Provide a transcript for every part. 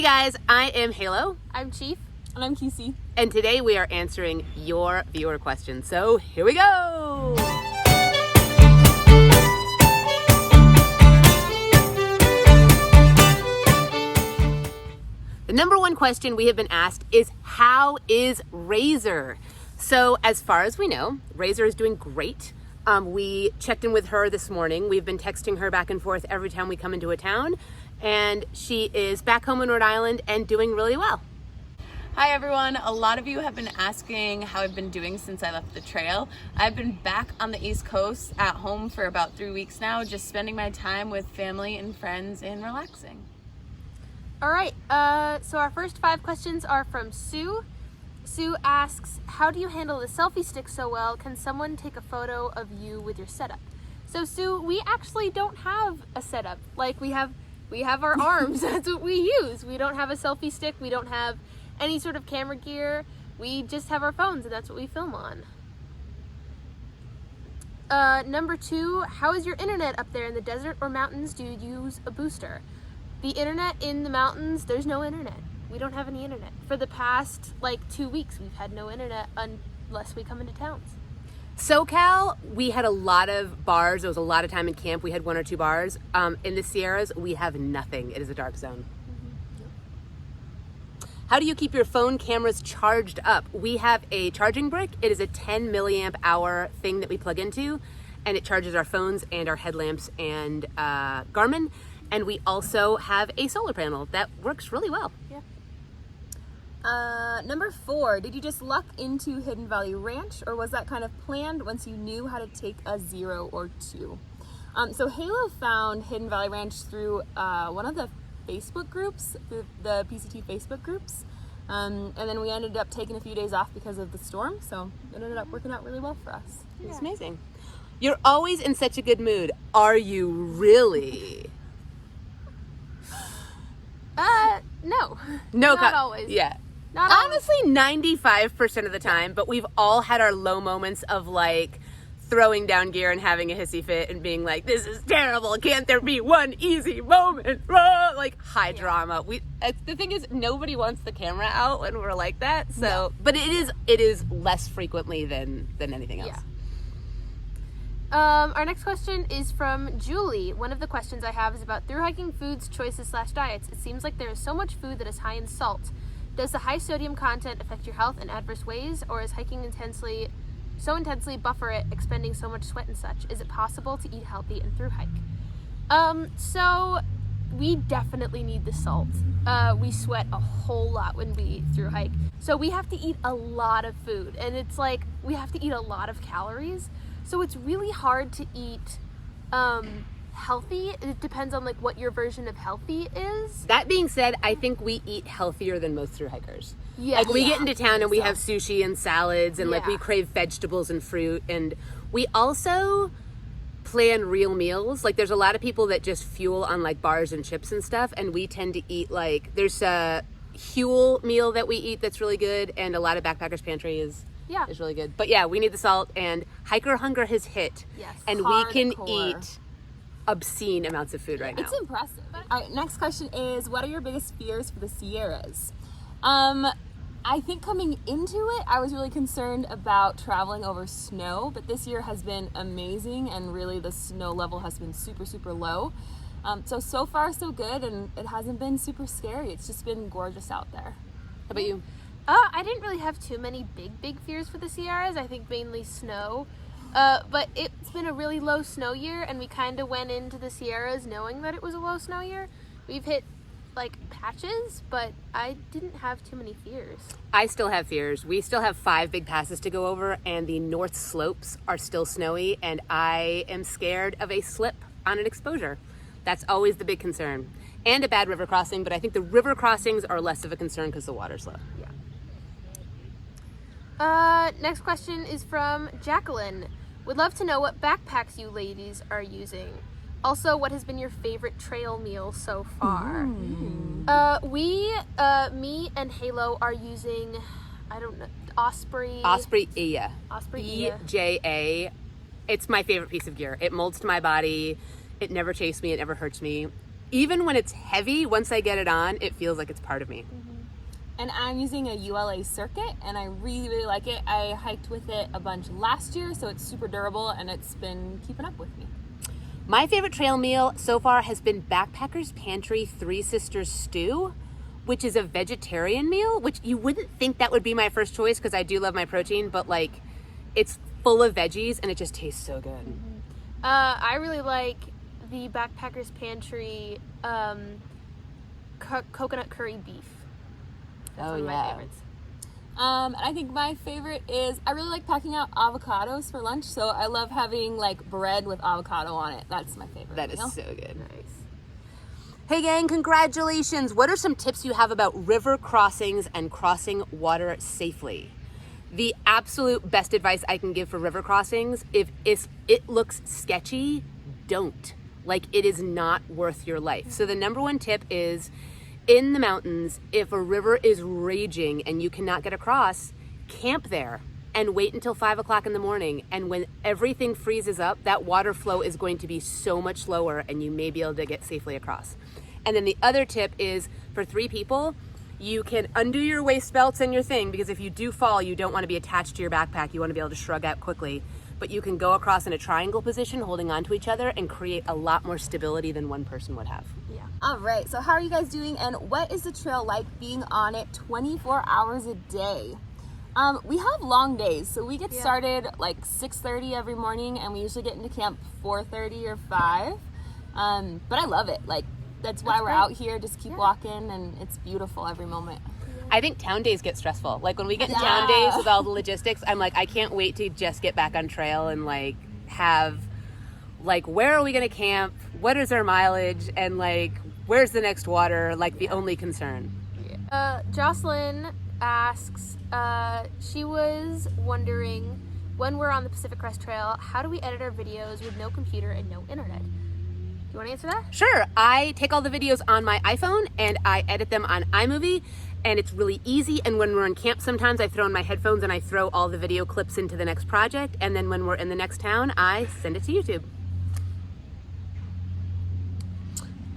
guys, I am Halo. I'm Chief. And I'm QC. And today we are answering your viewer questions. So here we go. The number one question we have been asked is, how is Razer? So as far as we know, Razer is doing great. We checked in with her this morning. We've been texting her back and forth every time we come into a town. And she is back home in Rhode Island and doing really well. Hi everyone. A lot of you have been asking how I've been doing since I left the trail. I've been back on the East Coast at home for about 3 weeks now, just spending my time with family and friends and relaxing. All right, so our first 5 questions are from Sue. Sue asks, how do you handle the selfie stick so well? Can someone take a photo of you with your setup? So Sue, we actually don't have a setup. Like we have our arms, that's what we use. We don't have a selfie stick, we don't have any sort of camera gear. We just have our phones and that's what we film on. Number 2, how is your internet up there in the desert or mountains? Do you use a booster? The internet in the mountains, there's no internet. We don't have any internet. For the past 2 weeks, we've had no internet unless we come into towns. SoCal, we had a lot of bars. There was a lot of time in camp. We had 1 or 2 bars. In the Sierras, we have nothing. It is a dark zone. How do you keep your phone cameras charged up? We have a charging brick. It is a 10 milliamp hour thing that we plug into, and it charges our phones and our headlamps and Garmin. And we also have a solar panel that works really well. Yeah. Number 4, did you just luck into Hidden Valley Ranch, or was that kind of planned once you knew how to take a 0 or 2? So Halo found Hidden Valley Ranch through one of the Facebook groups, the PCT Facebook groups, and then we ended up taking a few days off because of the storm, so it ended up working out really well for us. Yeah. It's amazing. You're always in such a good mood. Are you really? No. No, not always. Yeah. Not Honestly, 95% of the time, but we've all had our low moments of throwing down gear and having a hissy fit and being like, this is terrible. Can't there be one easy moment? High drama. The thing is, nobody wants the camera out when we're like that. So, no. But it is less frequently than anything else. Yeah. Our next question is from Julie. One of the questions I have is about through hiking foods, choices / diets. It seems like there is so much food that is high in salt. Does the high sodium content affect your health in adverse ways, or is hiking so intensely buffer it, expending so much sweat and such? Is it possible to eat healthy and through hike? So we definitely need the salt. We sweat a whole lot when we through hike. So we have to eat a lot of food, and it's we have to eat a lot of calories. So it's really hard to eat healthy. It depends on what your version of healthy is. That being said, I think we eat healthier than most through hikers. Yeah. We get into town and we have sushi and salads and we crave vegetables and fruit, and we also plan real meals. There's a lot of people that just fuel on bars and chips and stuff, and we tend to eat there's a Huel meal that we eat that's really good, and a lot of Backpackers Pantry is really good. But yeah, we need the salt, and hiker hunger has hit. Yes. And we can eat obscene amounts of food right now. It's impressive. All right, next question is, what are your biggest fears for the Sierras? I think coming into it, I was really concerned about traveling over snow, but this year has been amazing, and really the snow level has been super, super low. So far so good, and it hasn't been super scary. It's just been gorgeous out there. How about you? I didn't really have too many big fears for the Sierras. I think mainly snow. But it's been a really low snow year, and we kind of went into the Sierras knowing that it was a low snow year. We've hit patches, but I didn't have too many fears. I still have fears. We still have 5 big passes to go over, and the north slopes are still snowy, and I am scared of a slip on an exposure. That's always the big concern. And a bad river crossing, but I think the river crossings are less of a concern because the water's low. Yeah. Next question is from Jacqueline. Would love to know what backpacks you ladies are using. Also, what has been your favorite trail meal so far? Me and Halo are using, I don't know, Osprey. Osprey Iya. Osprey Iya. EJA. It's my favorite piece of gear. It molds to my body. It never chased me. It never hurts me. even when it's heavy, once I get it on, it feels like it's part of me. And I'm using a ULA circuit, and I really, really like it. I hiked with it a bunch last year, so it's super durable, and it's been keeping up with me. My favorite trail meal so far has been Backpacker's Pantry Three Sisters Stew, which is a vegetarian meal, which you wouldn't think that would be my first choice because I do love my protein, but like it's full of veggies and it just tastes so good. I really like the Backpacker's Pantry coconut curry beef. That's one of my favorites. And I think my favorite is, I really like packing out avocados for lunch, so I love having like bread with avocado on it. That's my favorite That is meal. so good. Nice. Hey gang, congratulations. What are some tips you have about river crossings and crossing water safely? The absolute best advice I can give for river crossings, if it looks sketchy, don't. Like, it is not worth your life. So the number one tip is, in the mountains, if a river is raging and you cannot get across, camp there and wait until 5 o'clock in the morning. And when everything freezes up, that water flow is going to be so much slower and you may be able to get safely across. And then the other tip is, for 3 people, you can undo your waist belts and your thing, because if you do fall, you don't want to be attached to your backpack. You want to be able to shrug out quickly. But you can go across in a triangle position, holding onto each other, and create a lot more stability than one person would have. Yeah. All right, so how are you guys doing, and what is the trail like being on it 24 hours a day? We have long days, so we get started like 6:30 every morning, and we usually get into camp 4:30 or 5. But I love it. Like, that's why we're out here, just keep walking, and it's beautiful every moment. I think town days get stressful. Like, when we get in town days with all the logistics, I'm like, I can't wait to just get back on trail and like have, like, where are we going to camp? What is our mileage? And like, where's the next water? Like, the only concern. Jocelyn asks, she was wondering, when we're on the Pacific Crest Trail, how do we edit our videos with no computer and no internet? You want to answer that? Sure. I take all the videos on my iPhone and I edit them on iMovie, and it's really easy. And when we're in camp, sometimes I throw in my headphones and I throw all the video clips into the next project. And then when we're in the next town, I send it to YouTube.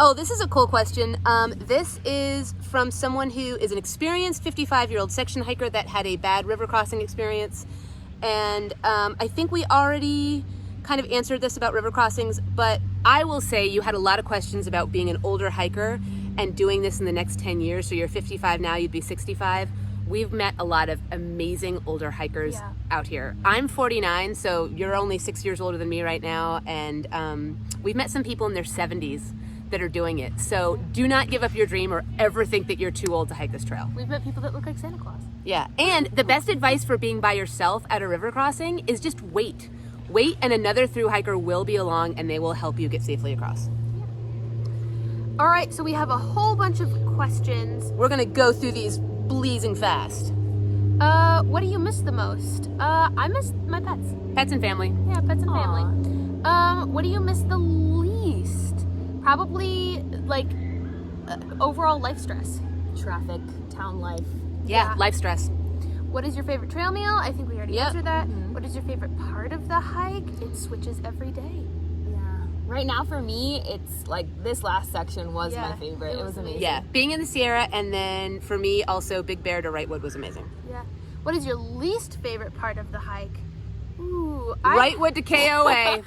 Oh, this is a cool question. This is from someone who is an experienced 55-year-old section hiker that had a bad river crossing experience. And I think we already kind of answered this about river crossings, but I will say you had a lot of questions about being an older hiker and doing this in the next 10 years. So you're 55 now, you'd be 65. We've met a lot of amazing older hikers out here. I'm 49, so you're only 6 years older than me right now. And we've met some people in their 70s that are doing it. So do not give up your dream or ever think that you're too old to hike this trail. We've met people that look like Santa Claus. Yeah, and the best advice for being by yourself at a river crossing is just wait. Wait, and another thru hiker will be along and they will help you get safely across. All right, so we have a whole bunch of questions. We're gonna go through these blazing fast. What do you miss the most? I miss my pets. Pets and family. Yeah, pets and family. What do you miss the least? Probably, like, overall life stress. Traffic, town life. Yeah, life stress. What is your favorite trail meal? I think we already answered that. What is your favorite part of the hike? It switches every day. Yeah. Right now for me, it's like this last section was my favorite. It was amazing. Yeah, being in the Sierra, and then for me also Big Bear to Wrightwood was amazing. Yeah. What is your least favorite part of the hike? Ooh, Wrightwood to KOA.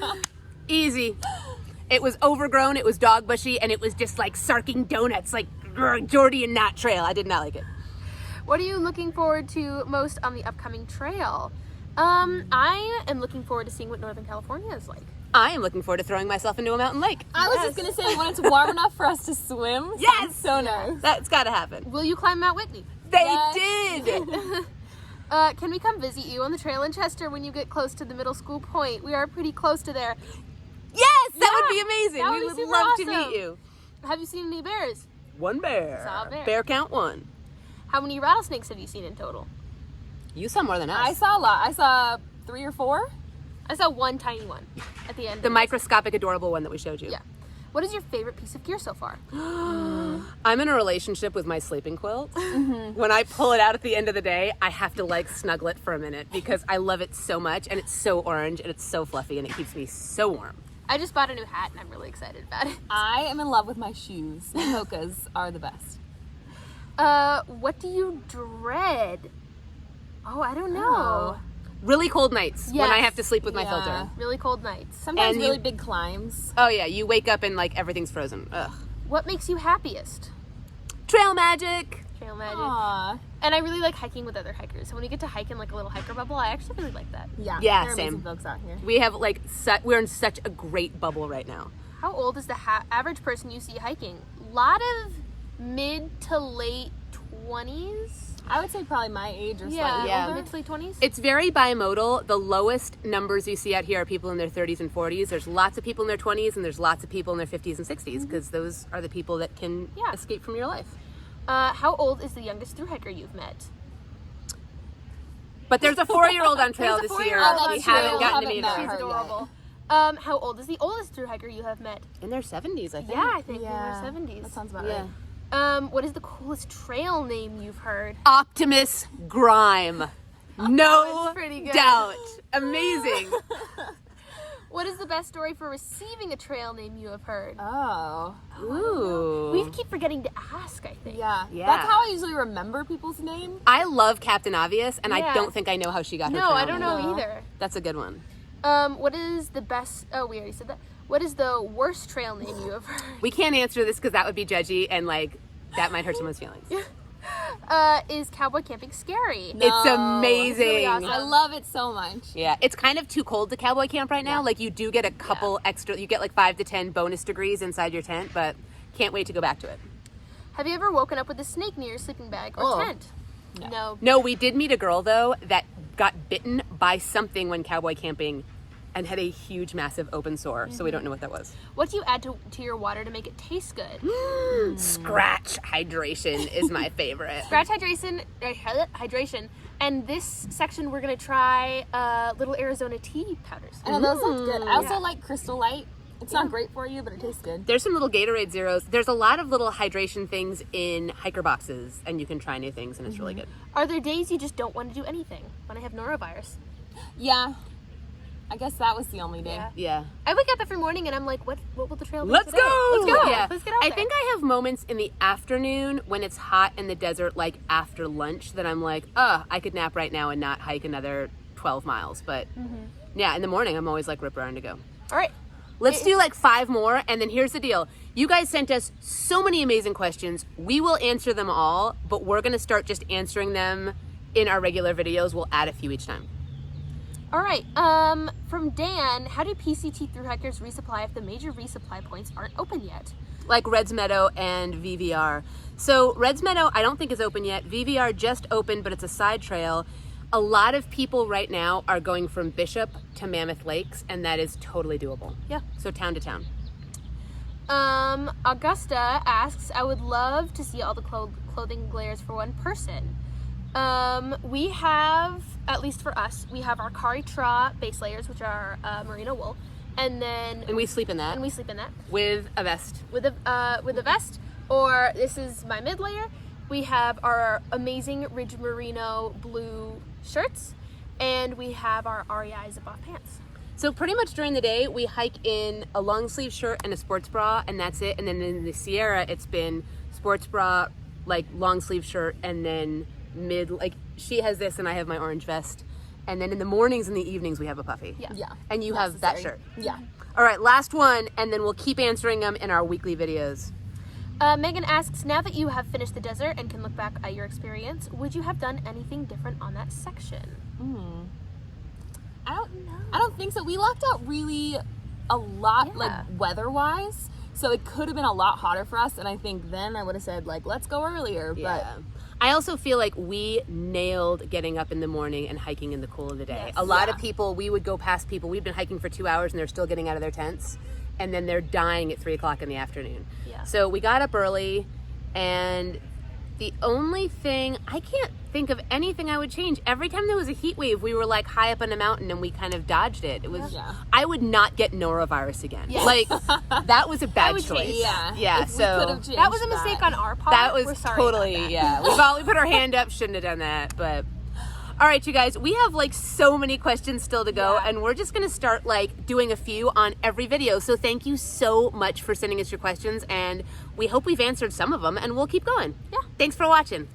Easy. It was overgrown, it was dog bushy, and it was just like sarking donuts, like Geordian Knot Trail. I did not like it. What are you looking forward to most on the upcoming trail? I am looking forward to seeing what Northern California is like. I am looking forward to throwing myself into a mountain lake. I was just gonna say, when it's warm enough for us to swim, Yes! so nice. That's gotta happen. Will you climb Mount Whitney? They did! Can we come visit you on the trail in Chester when you get close to the middle school point? We are pretty close to there. Yes, that would be amazing. That We would would be super love to awesome. meet you. Have you seen any bears? One bear. Saw a bear. Bear count 1. How many rattlesnakes have you seen in total? You saw more than us. I saw a lot. I saw 3 or 4. I saw one tiny one at the end. The microscopic, adorable one that we showed you. Yeah. What is your favorite piece of gear so far? I'm in a relationship with my sleeping quilt. When I pull it out at the end of the day, I have to like snuggle it for a minute because I love it so much, and it's so orange and it's so fluffy and it keeps me so warm. I just bought a new hat and I'm really excited about it. I am in love with my shoes. My Hokas are the best. What do you dread? Oh, I don't know. Oh. Really cold nights when Yes. I have to sleep with my Yeah. filter. Really cold nights. Sometimes And really you- big climbs. Oh yeah, you wake up and like everything's frozen. Ugh. What makes you happiest? Trail magic. Trail magic. Aww. And I really like hiking with other hikers. So when you get to hike in like a little hiker bubble, I actually really like that. Yeah. Yeah, There are same. amazing folks out here. We have like we're in such a great bubble right now. How old is the average person you see hiking? Lot of mid to late 20s. I would say probably my age or slightly Yeah. older. Mid to late 20s. It's very bimodal. The lowest numbers you see out here are people in their 30s and 40s. There's lots of people in their 20s and there's lots of people in their 50s and 60s because those are the people that can Yeah. escape from your life. How old is the youngest through hiker you've met? But there's a 4-year-old on trail There's a this year. 4-year-old We on haven't trail. gotten to Haven't meet met her. She's her adorable. How old is the oldest through hiker you have met? In their 70s, I think. Yeah, I think Yeah. in their 70s. That sounds about Yeah. right. What is the coolest trail name you've heard? Optimus Grime. No That's pretty good. doubt. Amazing. What is the best story for receiving a trail name you have heard? Oh. Ooh. We keep forgetting to ask, I think. Yeah. Yeah. That's how I usually remember people's name. I love Captain Obvious, and I Yeah. don't think I know how she got her No, trail I don't name. know No. either. That's a good one. What is the best? Oh, we already said that. What is the worst trail name you have heard? We can't answer this because that would be judgy, and like that might hurt someone's feelings. Is cowboy camping scary? It's No, amazing. really awesome. I love it so much. Yeah, it's kind of too cold to cowboy camp right now. Like you do get a couple extra, you get like 5 to 10 bonus degrees inside your tent, but can't wait to go back to it. Have you ever woken up with a snake near your sleeping bag or Oh. tent? No. No, we did meet a girl though that got bitten by something when cowboy camping and had a huge, massive open sore. So we don't know what that was. What do you add to your water to make it taste good? Scratch hydration is my favorite. Scratch hydration. And this section, we're gonna try little Arizona tea powders. I know those look good. I also Yeah. like Crystal Light. It's not great for you, but it tastes good. There's some little Gatorade Zeros. There's a lot of little hydration things in hiker boxes, and you can try new things, and it's really good. Are there days you just don't want to do anything? When I have norovirus. Yeah. I guess that was the only day. Yeah. Yeah. I wake up every morning and I'm like, what will the trail be Let's today? go! Let's go! Yeah. Let's get out I there. think I have moments in the afternoon when it's hot in the desert, like after lunch, that I'm like, I could nap right now and not hike another 12 miles. But yeah, in the morning, I'm always like, rip around to go. All right. Let's do like 5 more, and then here's the deal. You guys sent us so many amazing questions. We will answer them all, but we're going to start just answering them in our regular videos. We'll add a few each time. All right. From Dan, how do PCT through hikers resupply if the major resupply points aren't open yet? Like Reds Meadow and VVR. So Reds Meadow, I don't think is open yet. VVR just opened, but it's a side trail. A lot of people right now are going from Bishop to Mammoth Lakes, and that is totally doable. Yeah. So town to town. Augusta asks, I would love to see all the clothing layers for one person. We have, at least for us, we have our Kari Tra base layers, which are merino wool, and then And we sleep in that we sleep in that with a vest. with a vest. Or this is my mid layer. We have our amazing Ridge Merino blue shirts, and we have our REI zip-off pants. So pretty much during the day, we hike in a long sleeve shirt and a sports bra, and that's it. And then in the Sierra, it's been sports bra, like long sleeve shirt, and then like she has this and I have my orange vest. And then in the mornings and the evenings, we have a puffy. Yeah. Yeah. And you have that Necessary. shirt. Yeah. All right, last one, and then we'll keep answering them in our weekly videos. Megan asks, now that you have finished the desert and can look back at your experience, would you have done anything different on that section? I don't think so. We lucked out really a lot, Yeah. like weather-wise. So it could have been a lot hotter for us, and I think then I would have said like, let's go earlier. Yeah. I also feel like we nailed getting up in the morning and hiking in the cool of the day. Yes. A lot Yeah. of people, we would go past people, we've been hiking for 2 hours and they're still getting out of their tents, and then they're dying at 3 o'clock in the afternoon. Yeah. So we got up early, and the only thing, I can't think of anything I would change. Every time there was a heat wave, we were like high up on a mountain and we kind of dodged it. It was, Yeah. I would not get norovirus again. Yes. Like, that was a bad would choice. change. Yeah. Yeah, If we so could have changed That was a mistake on our part. that was We're sorry totally, about that. yeah. We put our hand up, shouldn't have done that, but All right, you guys, we have like so many questions still to go, and we're just gonna start like doing a few on every video. So thank you so much for sending us your questions, and we hope we've answered some of them, and we'll keep going. Yeah. Thanks for watching.